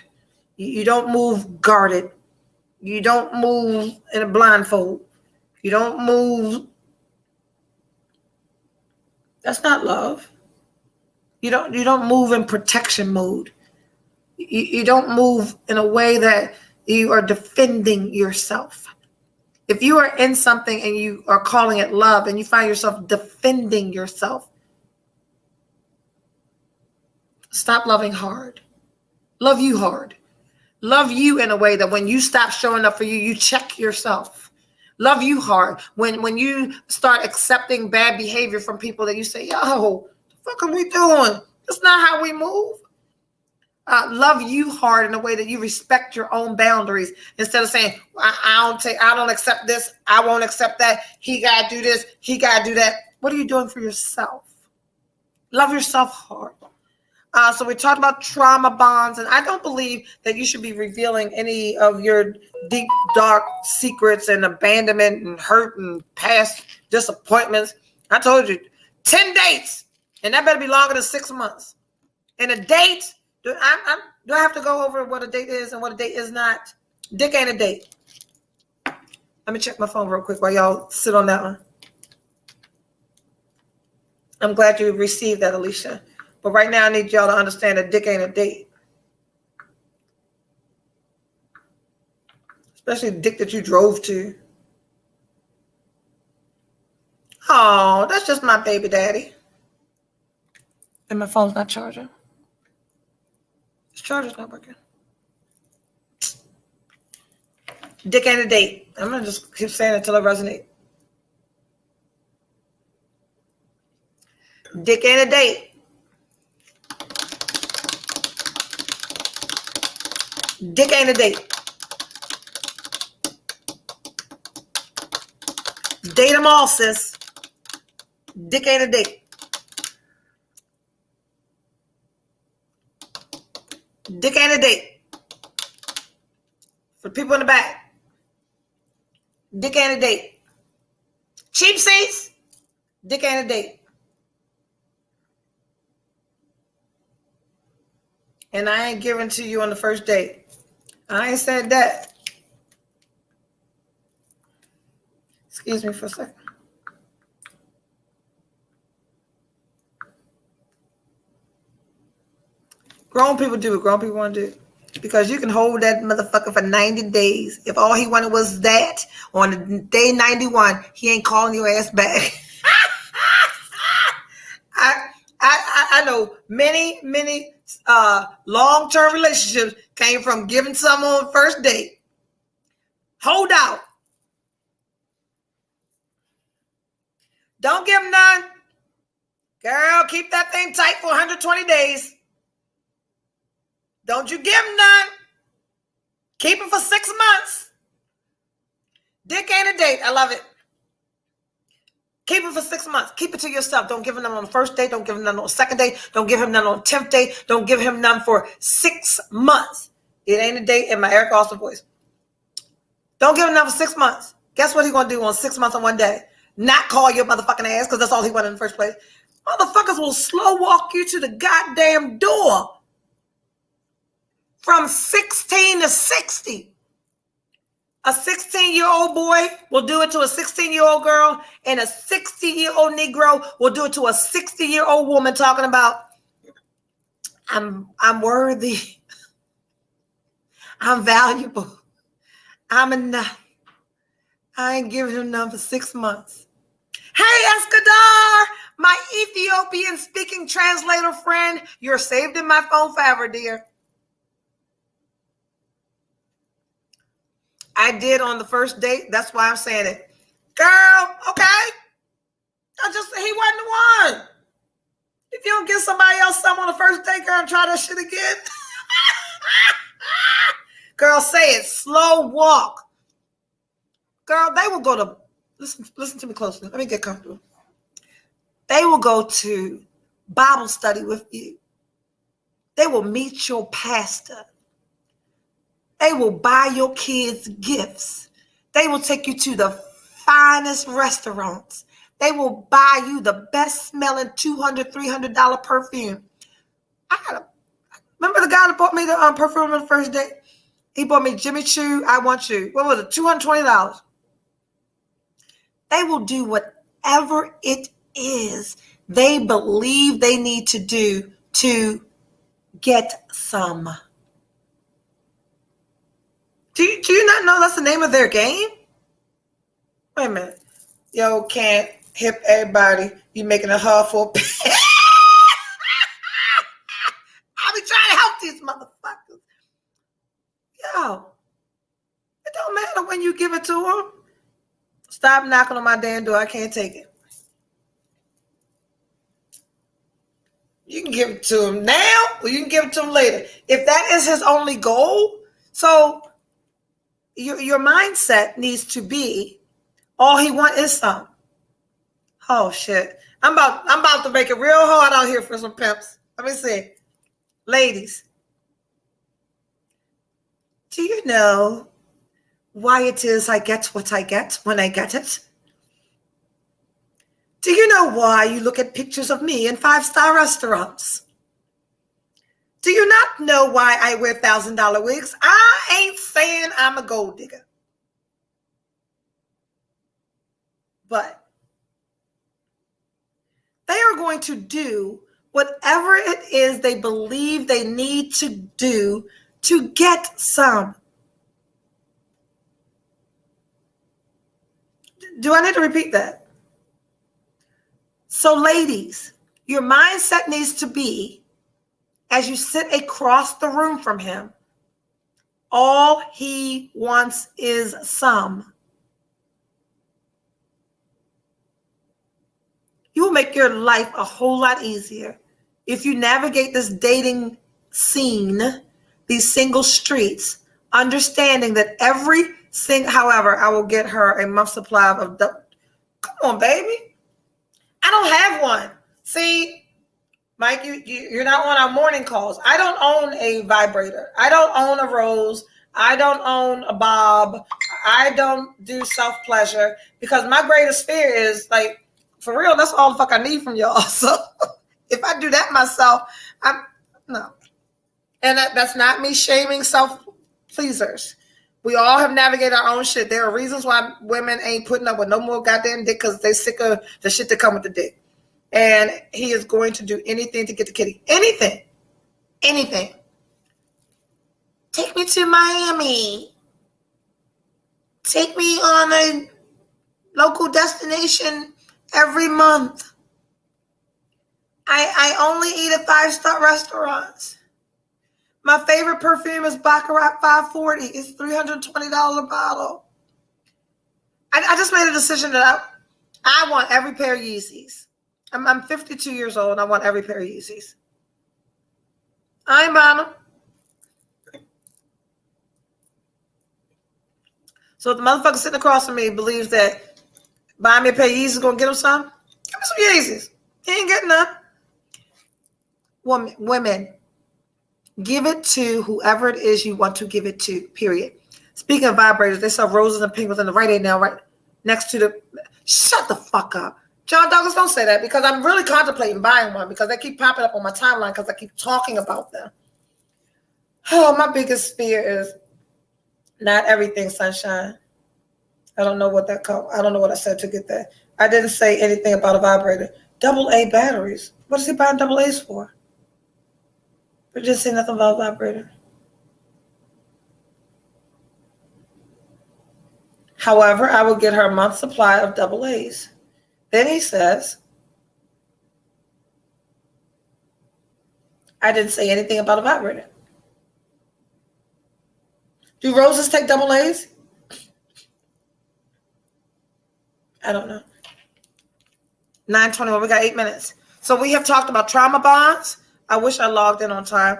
You don't move guarded. You don't move in a blindfold. You don't move. That's not love. You don't move in protection mode. You don't move in a way that you are defending yourself. If you are in something and you are calling it love and you find yourself defending yourself, stop loving hard. Love you hard. Love you in a way that when you stop showing up for you, you check yourself. Love you hard. When you start accepting bad behavior from people that you say, yo, the fuck are we doing? That's not how we move. Love you hard in a way that you respect your own boundaries instead of saying, I don't accept this. I won't accept that. He got to do this. He got to do that. What are you doing for yourself? Love yourself hard. So we talked about trauma bonds, and I don't believe that you should be revealing any of your deep, dark secrets and abandonment and hurt and past disappointments. I told you, 10 dates, and that better be longer than 6 months. And a date, do I have to go over what a date is and what a date is not? Dick ain't a date. Let me check my phone real quick while y'all sit on that one. I'm glad you received that, Alicia. But right now, I need y'all to understand that dick ain't a date. Especially the dick that you drove to. Oh, that's just my baby daddy. And my phone's not charging. This charger's not working. Dick ain't a date. I'm going to just keep saying it until it resonates. Dick ain't a date. Dick ain't a date. Date them all, sis. Dick ain't a date. Dick ain't a date. For people in the back, dick ain't a date. Cheap seats, dick ain't a date. And I ain't giving to you on the first date. I ain't said that. Excuse me for a second. Grown people do what grown people want to do. Because you can hold that motherfucker for 90 days. If all he wanted was that, on day 91, he ain't calling your ass back. I know many long-term relationships came from giving someone first date. Hold out. Don't give them none. Girl, keep that thing tight for 120 days. Don't you give them none. Keep it for 6 months. Dick ain't a date. I love it. Keep it for 6 months. Keep it to yourself. Don't give him none on the first day. Don't give him none on the second day. Don't give him none on the 10th day. Don't give him none for 6 months. It ain't a date in my Eric Austin voice. Don't give him none for 6 months. Guess what he's going to do on 6 months on one day? Not call your motherfucking ass because that's all he wanted in the first place. Motherfuckers will slow walk you to the goddamn door from 16 to 60. A 16-year-old boy will do it to a 16-year-old girl, and a 60-year-old Negro will do it to a 60-year-old woman talking about, I'm worthy. I'm valuable. I'm enough. I ain't giving him none for 6 months. Hey, Escadar, my Ethiopian-speaking translator friend, you're saved in my phone forever, dear. I did on the first date. That's why I'm saying it. Girl, okay. He wasn't the one. If you don't get somebody else something on the first date, girl, and try that shit again. Girl, say it. Slow walk. Girl, they will go to, listen to me closely. Let me get comfortable. They will go to Bible study with you. They will meet your pastor. They will buy your kids gifts. They will take you to the finest restaurants. They will buy you the best smelling $200, $300 perfume. Remember the guy that bought me the perfume on the first day? He bought me Jimmy Choo, I Want You. What was it? $220. They will do whatever it is they believe they need to do to get some. Do you not know that's the name of their game? Wait a minute. Yo, can't hip everybody. You making a hard for I be trying to help these motherfuckers. Yo, it don't matter when you give it to them. Stop knocking on my damn door. I can't take it. You can give it to him now or you can give it to him later. If that is his only goal, so your mindset needs to be all he wants is some. Oh shit. I'm about to make it real hard out here for some pimps. Let me see. Ladies, do you know why it is I get what I get when I get it? Do you know why you look at pictures of me in 5-star restaurants? Do you not know why I wear $1,000 wigs? I ain't saying I'm a gold digger. But they are going to do whatever it is they believe they need to do to get some. Do I need to repeat that? So ladies, your mindset needs to be, as you sit across the room from him, all he wants is some. You will make your life a whole lot easier if you navigate this dating scene, these single streets, understanding that however, I will get her a month's supply of come on, baby. I don't have one. See, Mike, you're not on our morning calls. I don't own a vibrator. I don't own a rose. I don't own a bob. I don't do self-pleasure because my greatest fear is, like, for real, that's all the fuck I need from y'all. So if I do that myself, no. And that's not me shaming self-pleasers. We all have navigated our own shit. There are reasons why women ain't putting up with no more goddamn dick because they sick of the shit that come with the dick. And he is going to do anything to get the kitty. Anything. Anything. Take me to Miami. Take me on a local destination every month. I only eat at 5-star restaurants. My favorite perfume is Baccarat 540. It's $320 bottle. I just made a decision that I want every pair of Yeezys. I'm 52 years old and I want every pair of Yeezys. I ain't buying them. So if the motherfucker sitting across from me believes that buying me a pair of Yeezys is going to get him some, give me some Yeezys. He ain't getting none. Women. Give it to whoever it is you want to give it to, period. Speaking of vibrators, they sell roses and pink ones in the Rite Aid now, right next to the... Shut the fuck up. John Douglas, don't say that because I'm really contemplating buying one because they keep popping up on my timeline because I keep talking about them. Oh, my biggest fear is not everything sunshine. I don't know what that called. I don't know what I said to get that. I didn't say anything about a vibrator. AA batteries. What is he buying AA's for? But just say nothing about vibrator. However, I will get her a month's supply of AA's. Then he says, I didn't say anything about a vibrator. Do roses take AA's? I don't know. 9:21. We got 8 minutes. So we have talked about trauma bonds. I wish I logged in on time.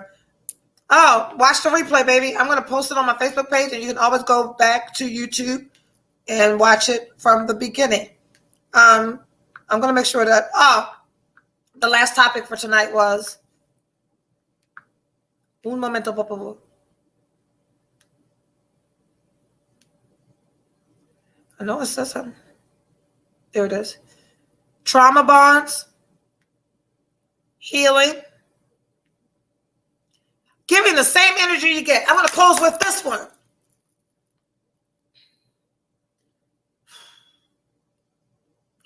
Oh, watch the replay, baby. I'm going to post it on my Facebook page, and you can always go back to YouTube and watch it from the beginning. I'm going to make sure that, The last topic for tonight was un momento, por favor. I know it says something. There it is. Trauma bonds, healing, giving the same energy you get. I'm going to close with this one.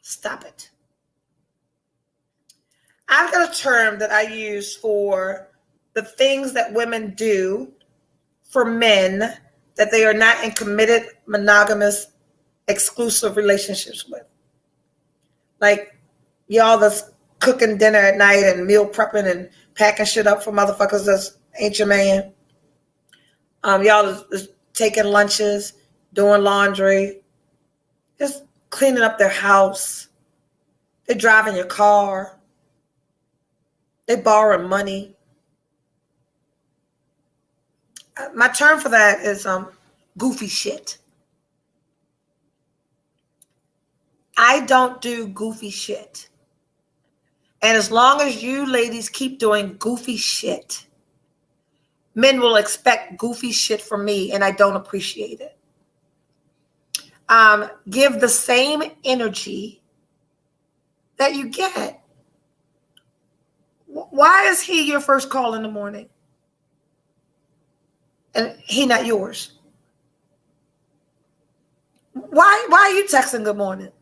Stop it. I've got a term that I use for the things that women do for men that they are not in committed, monogamous, exclusive relationships with. Like y'all that's cooking dinner at night and meal prepping and packing shit up for motherfuckers that ain't your man. Y'all is taking lunches, doing laundry, just cleaning up their house. They're driving your car. They borrowing money. My term for that is goofy shit. I don't do goofy shit. And as long as you ladies keep doing goofy shit, men will expect goofy shit from me, and I don't appreciate it. Give the same energy that you get. Why is he your first call in the morning? And he not yours? Why are you texting good morning?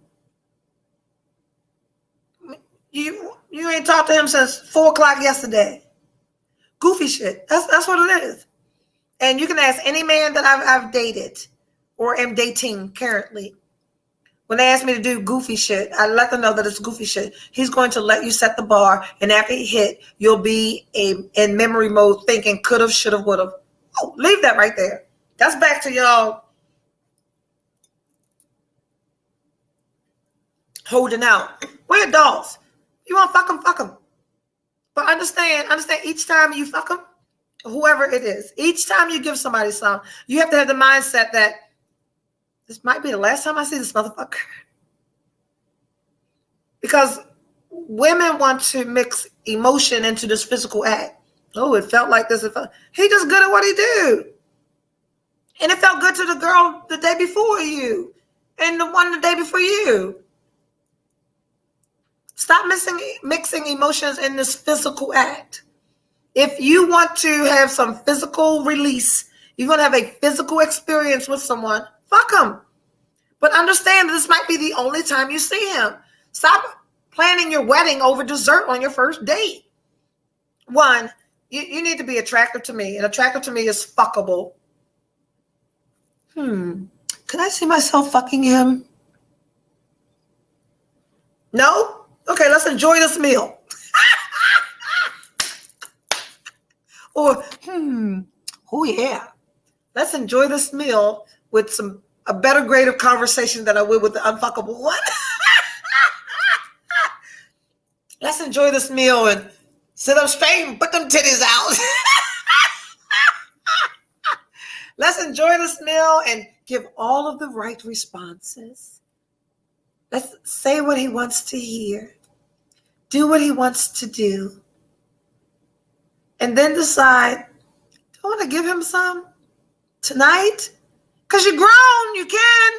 You ain't talked to him since 4:00 yesterday. Goofy shit. That's what it is. And you can ask any man that I've dated or am dating currently. When they ask me to do goofy shit, I let them know that it's goofy shit. He's going to let you set the bar, and after he hit, you'll be in memory mode thinking could've, should've, would've. Oh, leave that right there. That's back to y'all holding out. We're adults. You want to fuck them. But understand each time you fuck them, whoever it is, each time you give somebody something, you have to have the mindset that this might be the last time I see this motherfucker. Because women want to mix emotion into this physical act. Oh, it felt like this. He just good at what he do. And it felt good to the girl the day before you and the one the day before you. Stop mixing emotions in this physical act. If you want to have some physical release, you're going to have a physical experience with someone, fuck them. But understand that this might be the only time you see him. Stop planning your wedding over dessert on your first date. One, you need to be attractive to me, and attractive to me is fuckable. Could I see myself fucking him? No? Okay, let's enjoy this meal. Or, oh yeah, let's enjoy this meal with a better grade of conversation than I would with the unfuckable one. Let's enjoy this meal and sit up straight and put them titties out. Let's enjoy this meal and give all of the right responses. Let's say what he wants to hear. Do what he wants to do. And then decide, do I want to give him some tonight? Because you're grown, you can.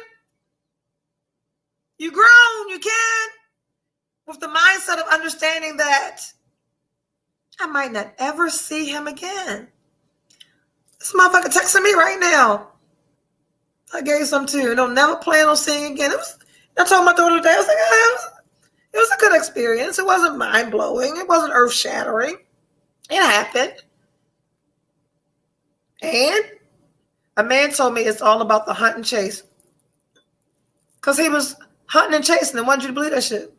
You're grown, you can. With the mindset of understanding that I might not ever see him again. This motherfucker texting me right now. I gave some too. And don't never plan on seeing again. I told my daughter today, I was like, it was a good experience. It wasn't mind-blowing. It wasn't earth-shattering. It happened. And a man told me it's all about the hunt and chase. Because he was hunting and chasing and wanted you to believe that shit.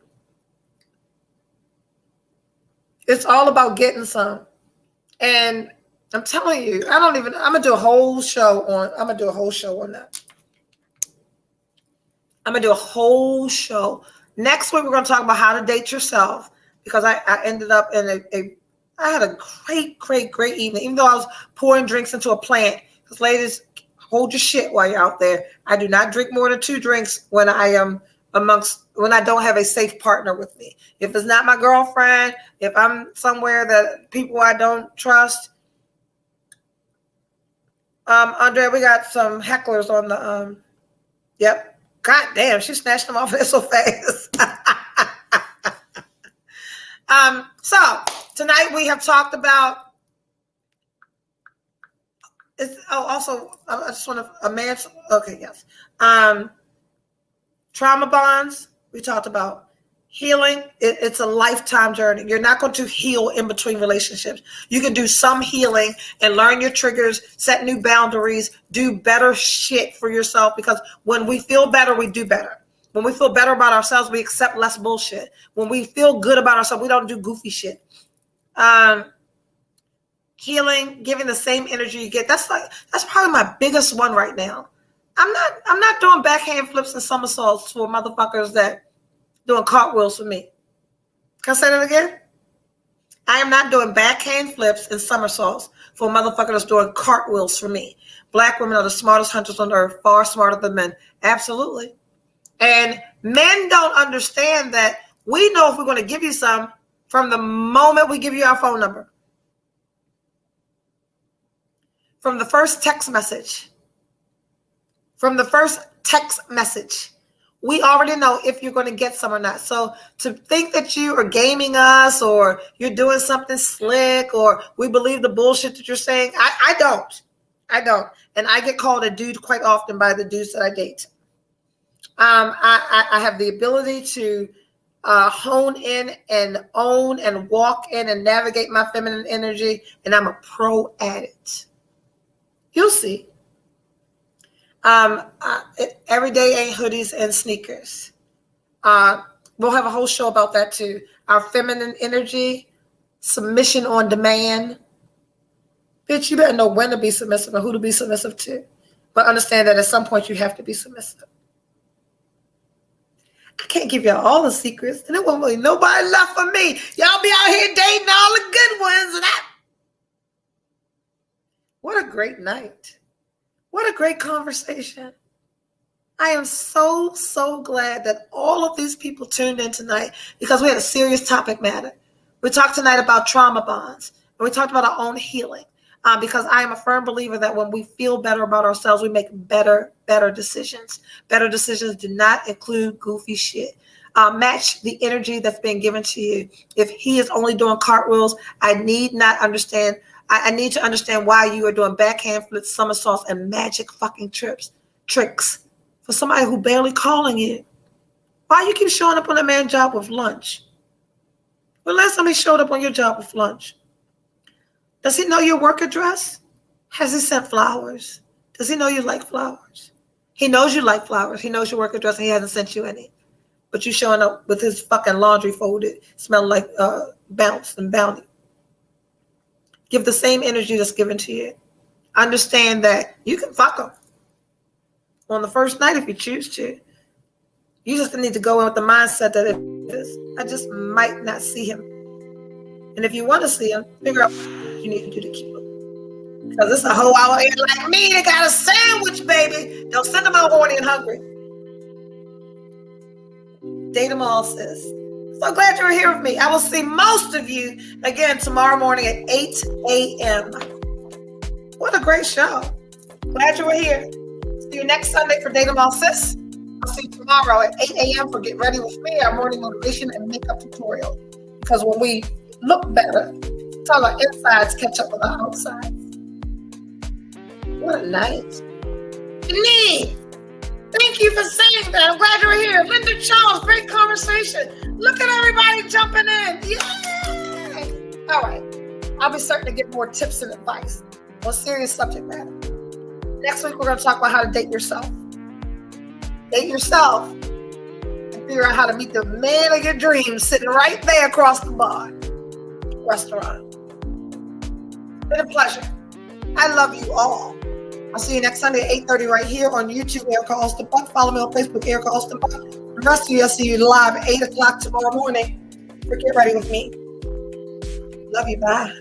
It's all about getting some. And I'm telling you, I'm going to do a whole show on that. I'm going to do a whole show. Next week, we're going to talk about how to date yourself, because I ended up in I had a great evening, even though I was pouring drinks into a plant. Because ladies, hold your shit while you're out there. I do not drink more than 2 drinks when I am when I don't have a safe partner with me. If it's not my girlfriend, if I'm somewhere that people I don't trust. Andrea, we got some hecklers on the yep. God damn, she snatched them off there so fast. So tonight we have talked about also I just want to okay, yes. Trauma bonds, we talked about healing. It's a lifetime journey. You're not going to heal in between relationships. You can do some healing and learn your triggers, set new boundaries, do better shit for yourself, because when we feel better, we do better. When we feel better about ourselves, we accept less bullshit. When we feel good about ourselves, we don't do goofy shit. Healing, giving the same energy you get. That's probably my biggest one right now. I'm not doing backhand flips and somersaults for motherfuckers that doing cartwheels for me. Can I say that again? I am not doing backhand flips and somersaults for a motherfucker that's doing cartwheels for me. Black women are the smartest hunters on earth, far smarter than men. Absolutely. And men don't understand that we know if we're going to give you some from the moment we give you our phone number. From the first text message. We already know if you're going to get some or not. So to think that you are gaming us or you're doing something slick or we believe the bullshit that you're saying, I don't. And I get called a dude quite often by the dudes that I date. I have the ability to hone in and own and walk in and navigate my feminine energy, and I'm a pro at it. You'll see. Every day ain't hoodies and sneakers. We'll have a whole show about that too. Our feminine energy, submission on demand. Bitch, you better know when to be submissive and who to be submissive to. But understand that at some point you have to be submissive. I can't give y'all all the secrets. And there won't be nobody left for me. Y'all be out here dating all the good ones. And what a great night. What a great conversation. I am so, so glad that all of these people tuned in tonight because we had a serious topic matter. We talked tonight about trauma bonds, and we talked about our own healing because I am a firm believer that when we feel better about ourselves, we make better decisions. Better decisions do not include goofy shit. Match the energy that's being given to you. If he is only doing cartwheels, I need to understand why you are doing backhand flips, somersaults, and magic fucking tricks for somebody who barely calling you. Why you keep showing up on a man's job with lunch? When last time he showed up on your job with lunch? Does he know your work address? Has he sent flowers? Does he know you like flowers? He knows you like flowers. He knows your work address and he hasn't sent you any. But you showing up with his fucking laundry folded, smelling like bounce and bounty. Give the same energy that's given to you. Understand that you can fuck him on the first night if you choose to. You just need to go in with the mindset that I just might not see him. And if you want to see him, figure out what you need to do to keep him. Because it's a whole hour here like me that got a sandwich, baby. Don't send them out horny and hungry. Date them all, sis. So glad you're here with me. I will see most of you again tomorrow morning at 8 a.m. What a great show. Glad you were here. See you next Sunday for Date 'em All, sis. I'll see you tomorrow at 8 a.m. for Get Ready With Me, our morning motivation and makeup tutorial. Because when we look better, it's all our insides catch up with our outsides. What a night. Janine, thank you for saying that. I'm glad you're here. Linda Charles, great conversation. Look at everybody jumping in. Yay! All right. I'll be certain to get more tips and advice on serious subject matter. Next week, we're going to talk about how to date yourself. Date yourself and figure out how to meet the man of your dreams sitting right there across the bar. Restaurant. Been a pleasure. I love you all. I'll see you next Sunday at 8:30 right here on YouTube, Erica Austin Buck. Follow me on Facebook, Erica Austin Buck. The rest of you, I'll see you live at 8 o'clock tomorrow morning for Get Ready With Me. Love you. Bye.